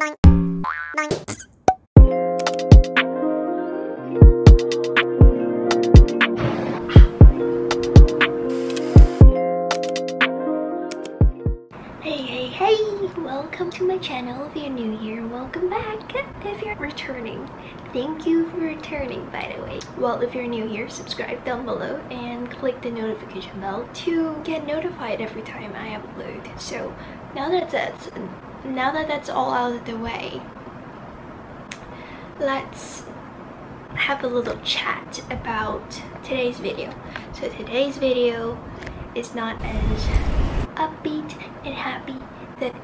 Hey, welcome to my channel. If you're new here, welcome back. If you're returning, thank you for returning, by the way. Well, if you're new here, subscribe down below and click the notification bell to get notified every time I upload. So now that that's all out of the way, let's have a little chat about today's video. So today's video is not as upbeat and happy that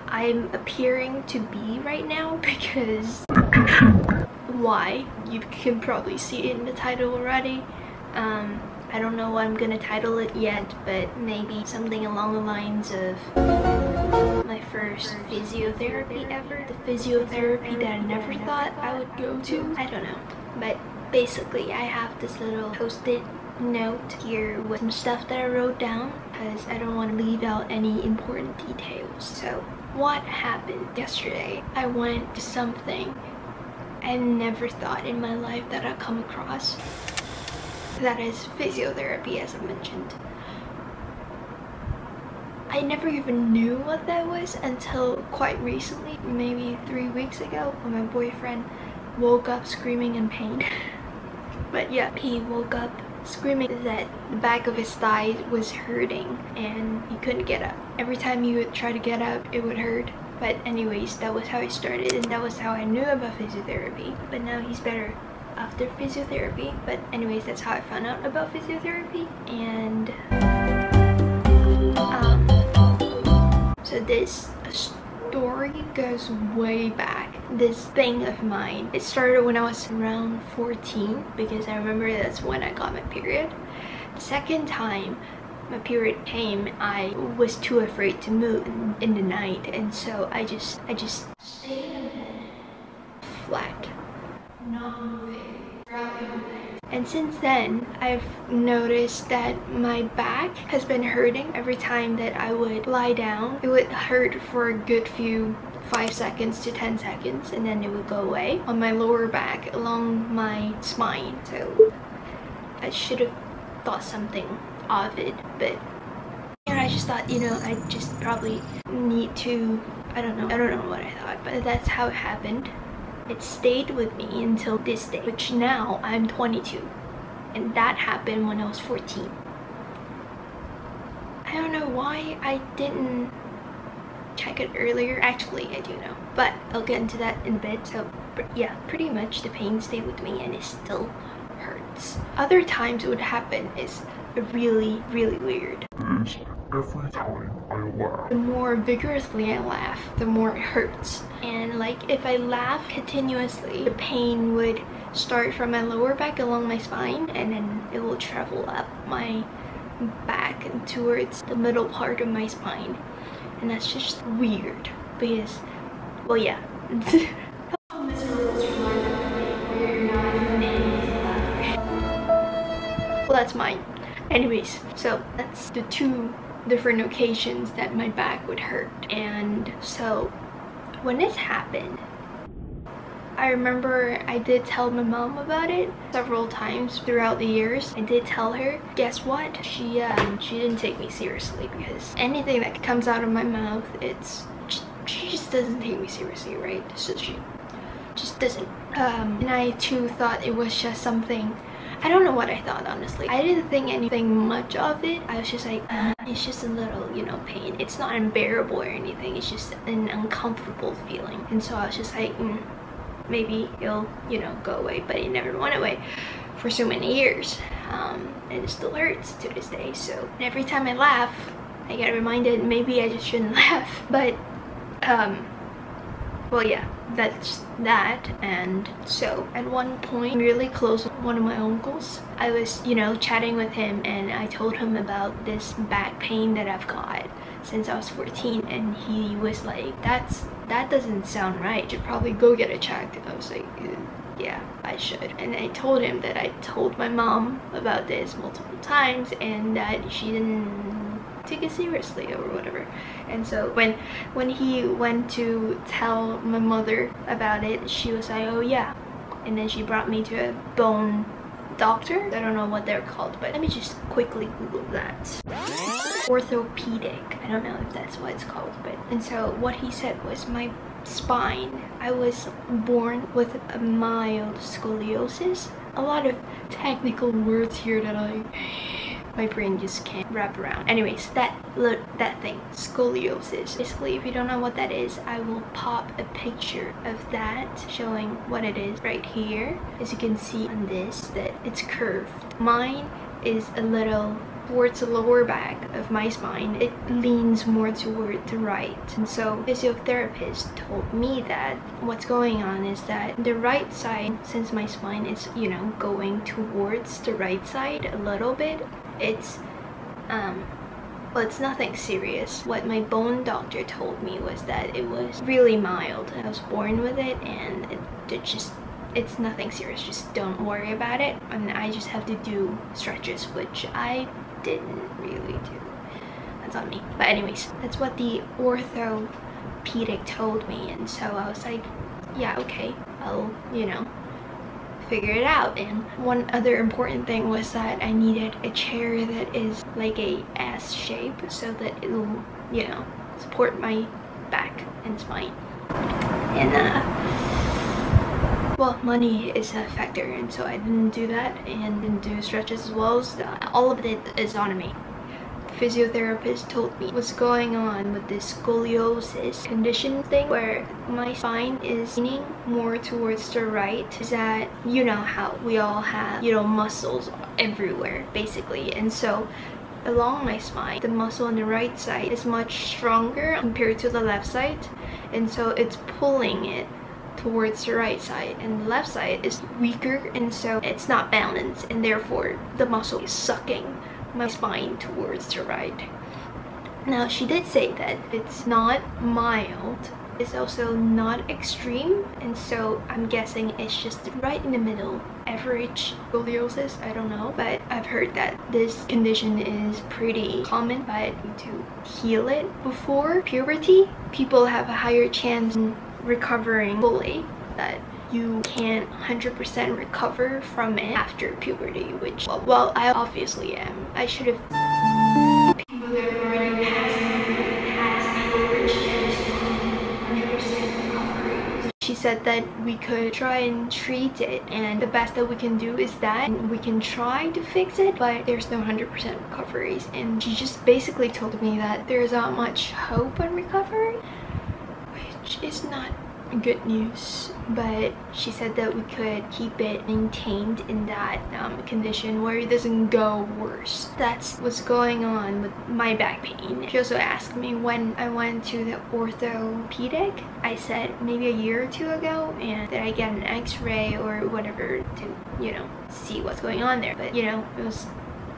I'm appearing to be right now, because why? You can probably see it in the title already. I don't know what I'm gonna title it yet, but maybe something along the lines of my first physiotherapy ever, the physiotherapy that I never thought I would go to. I don't know, but basically I have this little post-it note here with some stuff that I wrote down because I don't want to leave out any important details. So what happened yesterday? I went to something I never thought in my life that I'd come across. That is physiotherapy, as I mentioned. I never even knew what that was until quite recently, maybe 3 weeks ago, when my boyfriend woke up screaming in pain. But yeah, he woke up screaming that the back of his thigh was hurting and he couldn't get up. Every time he would try to get up, it would hurt. But anyways, that was how I started, and that was how I knew about physiotherapy. But now he's better after physiotherapy. But anyways, that's how I found out about physiotherapy. And so this story goes way back. This thing of mine, it started when I was around 14, because I remember that's when I got my period. The second time my period came, I was too afraid to move in the night, and so I just stayed in bed flat, not moving throughout the whole night. And since then, I've noticed that my back has been hurting every time that I would lie down. It would hurt for a good few 5 seconds to 10 seconds, and then it would go away on my lower back along my spine. So I should have thought something of it, but yeah, I just thought, you know, I just probably need to, I don't know what I thought, but that's how it happened. It stayed with me until this day, which now I'm 22, and that happened when I was 14. I don't know why I didn't check it earlier. Actually, I do know, but I'll get into that in a bit. So yeah, pretty much the pain stayed with me and it still hurts. Other times it would happen is really weird. Every time I laugh, the more vigorously I laugh, the more it hurts. And like if I laugh continuously, the pain would start from my lower back along my spine, and then it will travel up my back and towards the middle part of my spine. And that's just weird because, well, yeah. Well, that's mine. Anyways, so that's the 2 different occasions that my back would hurt. And so when this happened, I remember I did tell my mom about it several times throughout the years. I did tell her. Guess what? She didn't take me seriously, because anything that comes out of my mouth, she just doesn't take me seriously, right? So she just doesn't. And I too thought it was just something. I don't know what I thought, honestly. I didn't think anything much of it. I was just like, it's just a little, you know, pain. It's not unbearable or anything. It's just an uncomfortable feeling. And so I was just like, maybe it'll, you know, go away. But it never went away for so many years. And it still hurts to this day. So every time I laugh, I get reminded maybe I just shouldn't laugh. But, well, yeah, that's that. And so at one point, really close with one of my uncles, I was, you know, chatting with him, and I told him about this back pain that I've got since I was 14, and he was like, that doesn't sound right, you should probably go get it checked. I was like, yeah, I should. And I told him that I told my mom about this multiple times, and that she didn't take it seriously or whatever. And so when he went to tell my mother about it, she was like, oh yeah. And then she brought me to a bone doctor. I don't know what they're called, but let me just quickly Google that. Orthopedic. I don't know if that's what it's called, but and so what he said was my spine. I was born with a mild scoliosis. A lot of technical words here that my brain just can't wrap around. Anyways, that thing, scoliosis. Basically, if you don't know what that is, I will pop a picture of that showing what it is right here. As you can see on this, that it's curved. Mine is a little towards the lower back of my spine. It leans more toward the right. And so physiotherapist told me that what's going on is that the right side, since my spine is, you know, going towards the right side a little bit, it's well, it's nothing serious. What my bone doctor told me was that it was really mild. I was born with it, and it's nothing serious. Just don't worry about it. And I just have to do stretches, which I didn't really do. That's on me. But anyways, that's what the orthopedic told me, and so I was like, yeah, okay, I'll, you know, figure it out. And one other important thing was that I needed a chair that is like a S shape so that it'll, you know, support my back and spine. And well, money is a factor, and so I didn't do that and didn't do stretches as well. So all of it is on me. The physiotherapist told me what's going on with this scoliosis condition thing, where my spine is leaning more towards the right. Is that, you know how we all have, you know, muscles everywhere basically, and so along my spine, the muscle on the right side is much stronger compared to the left side, and so it's pulling it towards the right side, and the left side is weaker, and so it's not balanced, and therefore the muscle is sucking my spine towards the right. Now, she did say that it's not mild, it's also not extreme, and so I'm guessing it's just right in the middle, average scoliosis. I don't know, but I've heard that this condition is pretty common, but to heal it before puberty, people have a higher chance in recovering fully, that you can't 100% recover from it after puberty, which, well, I obviously am. I should have. People that already has the average chance of 100% recovery. She said that we could try and treat it, and the best that we can do is that, and we can try to fix it, but there's no 100% recoveries. And she just basically told me that there's not much hope on recovery, which is not good news, but she said that we could keep it maintained in that condition where it doesn't go worse. That's what's going on with my back pain. She also asked me when I went to the orthopedic. I said maybe a year or two ago, and that I get an x-ray or whatever to, you know, see what's going on there, but you know, it was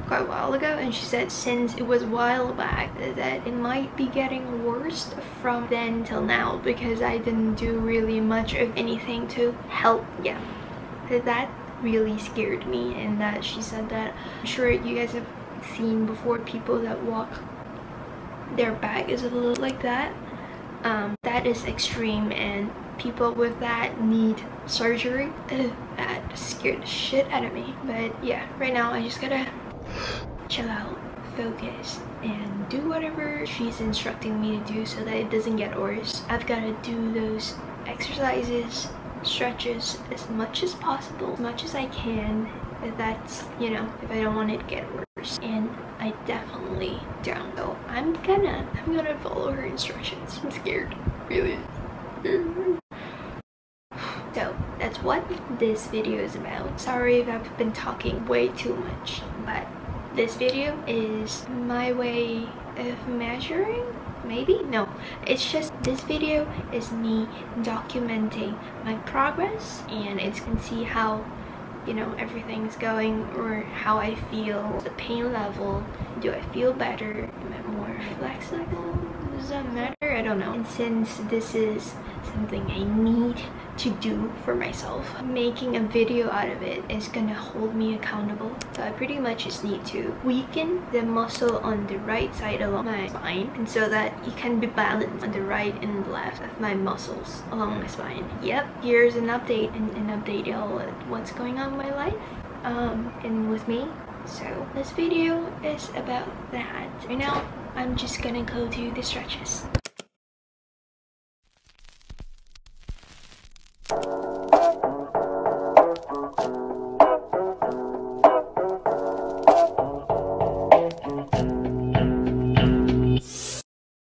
quite a while ago, and she said since it was a while back that it might be getting worse from then till now, because I didn't do really much of anything to help. Yeah, that really scared me. And that she said that, I'm sure you guys have seen before people that walk, their back is a little like that. That is extreme, and people with that need surgery. That scared the shit out of me. But yeah, right now I just gotta chill out, focus, and do whatever she's instructing me to do so that it doesn't get worse. I've got to do those exercises, stretches as much as possible, as much as I can, if that's, you know, if I don't want it to get worse. And I definitely don't. So I'm gonna follow her instructions. I'm scared, really. So that's what this video is about. Sorry if I've been talking way too much, but this video is my way of measuring, maybe? No, it's just, this video is me documenting my progress, and it's can see how, you know, everything's going, or how I feel, the pain level. Do I feel better? Am I more flexible? Does that matter? I don't know. And since this is something I need to do for myself. Making a video out of it is gonna hold me accountable. So I pretty much just need to weaken the muscle on the right side along my spine, and so that it can be balanced on the right and left of my muscles along my spine. Yep, here's an update, and an update on what's going on in my life and with me. So this video is about that. Right now I'm just gonna go do the stretches.